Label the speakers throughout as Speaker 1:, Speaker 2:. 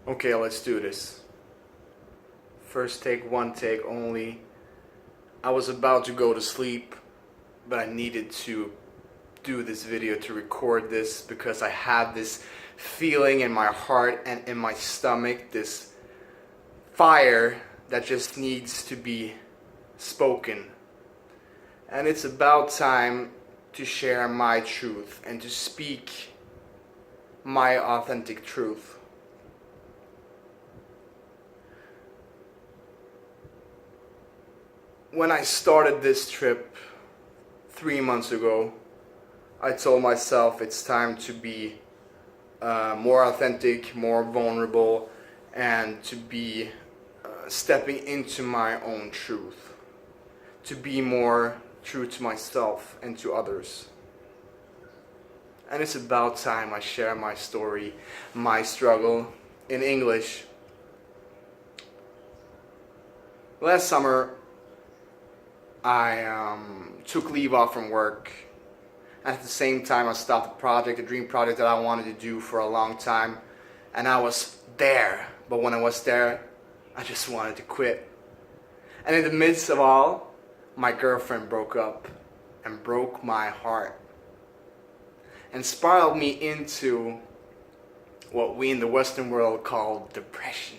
Speaker 1: Okay, let's do this. First take, one take only. I was about to go to sleep, but I needed to do this video, to record this, because I have this feeling in my heart and in my stomach, this fire that just needs to be spoken. And it's about time to share my truth and to speak my authentic truth. When I started this trip 3 months ago, I told myself it's time to be more authentic, more vulnerable, and to be stepping into my own truth, to be more true to myself and to others. And it's about time I share my story, my struggle in English. Last summer, I took leave off from work. At the same time, I stopped a project, a dream project that I wanted to do for a long time. And I was there. But when I was there, I just wanted to quit. And in the midst of all, my girlfriend broke up and broke my heart. And spiraled me into what we in the Western world call depression.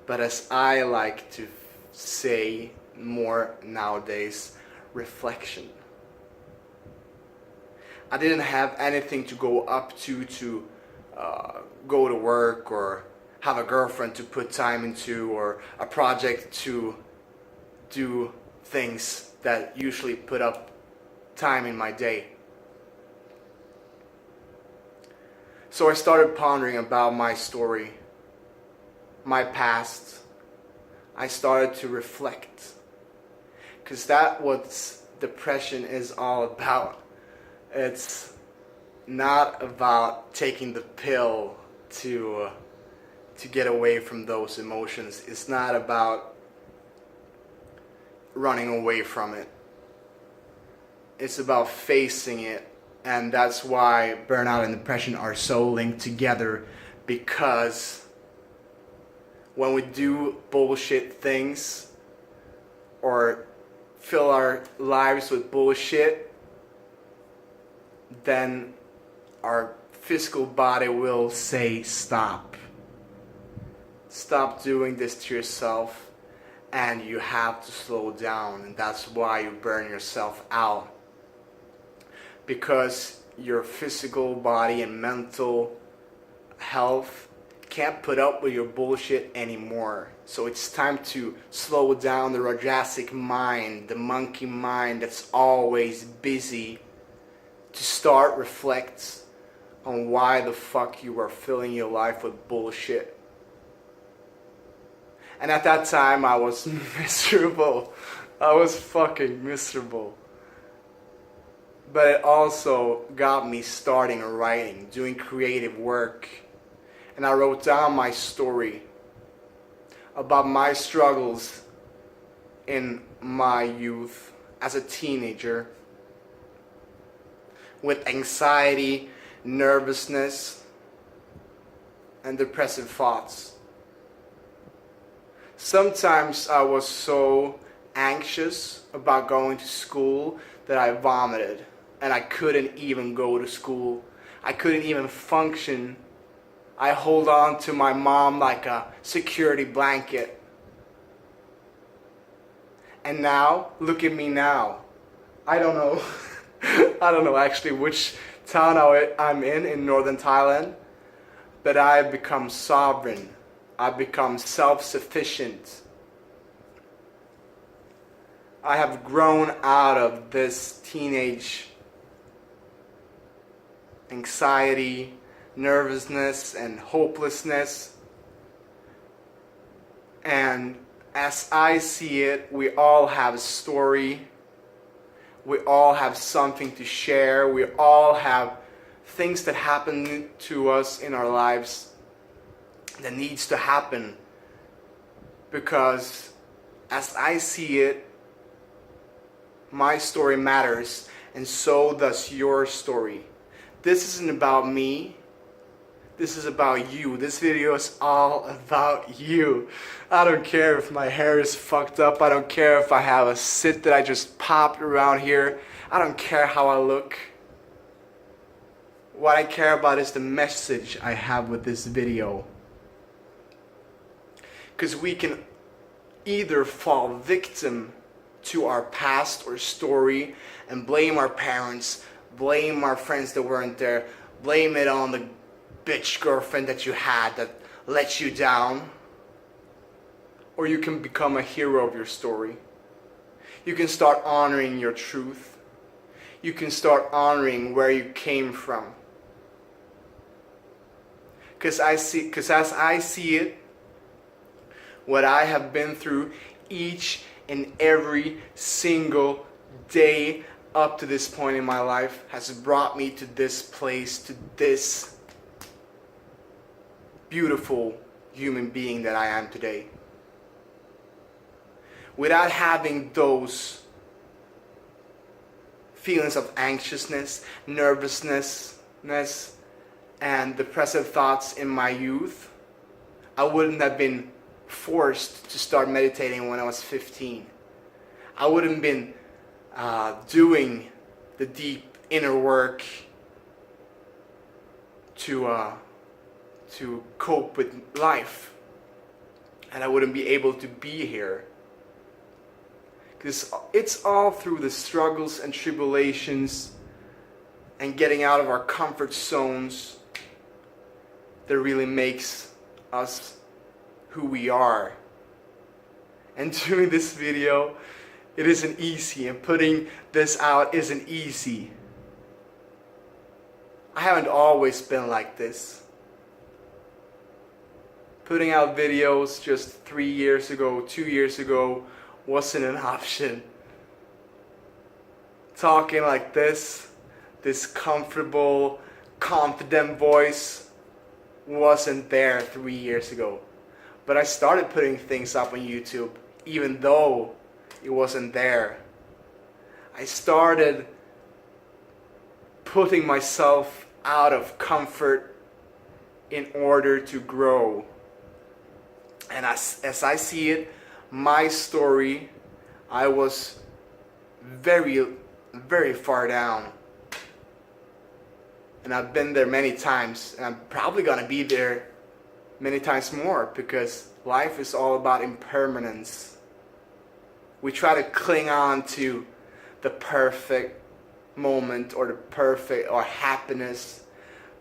Speaker 1: But as I like to say more nowadays, reflection. I didn't have anything to go up to go to work, or have a girlfriend to put time into, or a project to do things that usually put up time in my day. So I started pondering about my story, my past. I started to reflect, because that's what depression is all about. It's not about taking the pill to get away from those emotions. It's not about running away from it. It's about facing it. And that's why burnout and depression are so linked together, because when we do bullshit things or fill our lives with bullshit, then our physical body will say stop. Stop doing this to yourself, and you have to slow down. And that's why you burn yourself out. Because your physical body and mental health can't put up with your bullshit anymore. So it's time to slow down the rajasic mind, the monkey mind that's always busy, to start reflect on why the fuck you are filling your life with bullshit. And at that time I was miserable. I was fucking miserable. But it also got me starting writing, doing creative work. And I wrote down my story about my struggles in my youth as a teenager, with anxiety, nervousness, and depressive thoughts. Sometimes I was so anxious about going to school that I vomited, and I couldn't even go to school. I couldn't even function. I hold on to my mom like a security blanket. And now, look at me now. I don't know. I don't know actually which town I'm in northern Thailand. But I've become sovereign. I've become self-sufficient. I have grown out of this teenage anxiety, nervousness, and hopelessness. And as I see it, we all have a story. We all have something to share. We all have things that happen to us in our lives that needs to happen. Because as I see it, my story matters, and so does your story. This isn't about me. This is about you. This video is all about you. I don't care if my hair is fucked up. I don't care if I have a zit that I just popped around here. I don't care how I look. What I care about is the message I have with this video. Because we can either fall victim to our past or story and blame our parents, blame our friends that weren't there, blame it on the bitch girlfriend that you had that let you down. Or you can become a hero of your story. You can start honoring your truth. You can start honoring where you came from. Because as I see it, what I have been through each and every single day up to this point in my life has brought me to this place, to this beautiful human being that I am today. Without having those feelings of anxiousness, nervousness, and depressive thoughts in my youth, I wouldn't have been forced to start meditating when I was 15. I wouldn't have been doing the deep inner work to cope with life, and I wouldn't be able to be here. Because it's all through the struggles and tribulations and getting out of our comfort zones that really makes us who we are. And doing this video, it isn't easy, and putting this out isn't easy. I haven't always been like this. Putting out videos just 3 years ago, 2 years ago, wasn't an option. Talking like this comfortable, confident voice wasn't there 3 years ago. But I started putting things up on YouTube even though it wasn't there. I started putting myself out of comfort in order to grow. And as I see it, my story, I was very, very far down. And I've been there many times, and I'm probably gonna be there many times more, because life is all about impermanence. We try to cling on to the perfect moment or the perfect or happiness,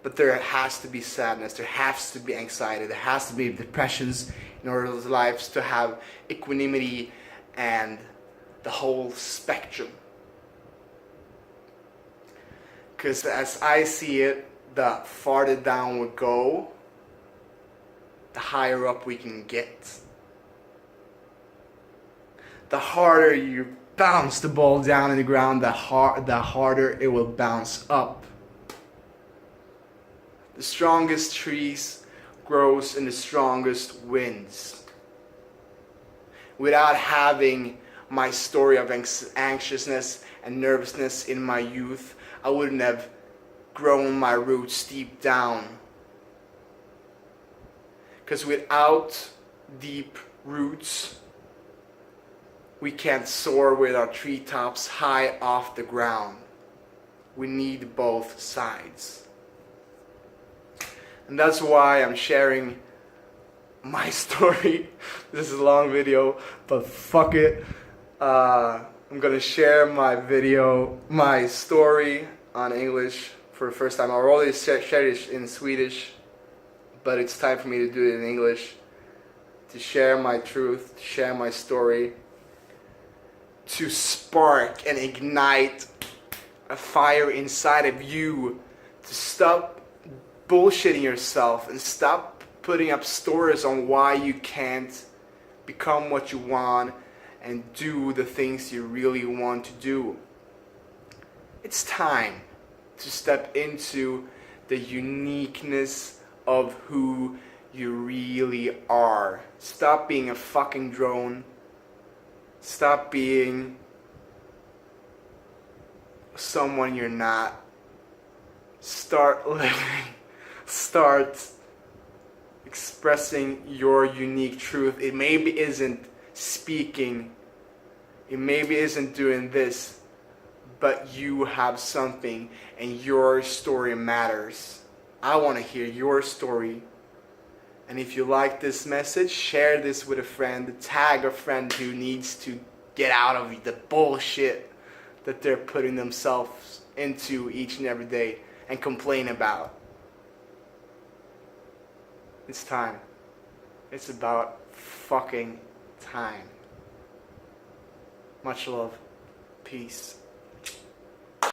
Speaker 1: but there has to be sadness, there has to be anxiety, there has to be depressions in order for lives to have equanimity and the whole spectrum. Because as I see it, the farther down we go, the higher up we can get. The harder you bounce the ball down in the ground, the harder it will bounce up. The strongest trees grows in the strongest winds. Without having my story of anxiousness and nervousness in my youth, I wouldn't have grown my roots deep down. Because without deep roots, we can't soar with our treetops high off the ground. We need both sides. And that's why I'm sharing my story. This is a long video, but fuck it. I'm gonna share my story on English for the first time. I already shared it in Swedish, but it's time for me to do it in English. To share my truth, to share my story, to spark and ignite a fire inside of you, to stop bullshitting yourself and stop putting up stories on why you can't become what you want and do the things you really want to do. It's time to step into the uniqueness of who you really are. Stop being a fucking drone. Stop being someone you're not. Start living Start expressing your unique truth. It maybe isn't speaking, it maybe isn't doing this, but you have something and your story matters. I want to hear your story. And if you like this message, share this with a friend. Tag a friend who needs to get out of the bullshit that they're putting themselves into each and every day and complain about. It's time. It's about fucking time. Much love. Peace.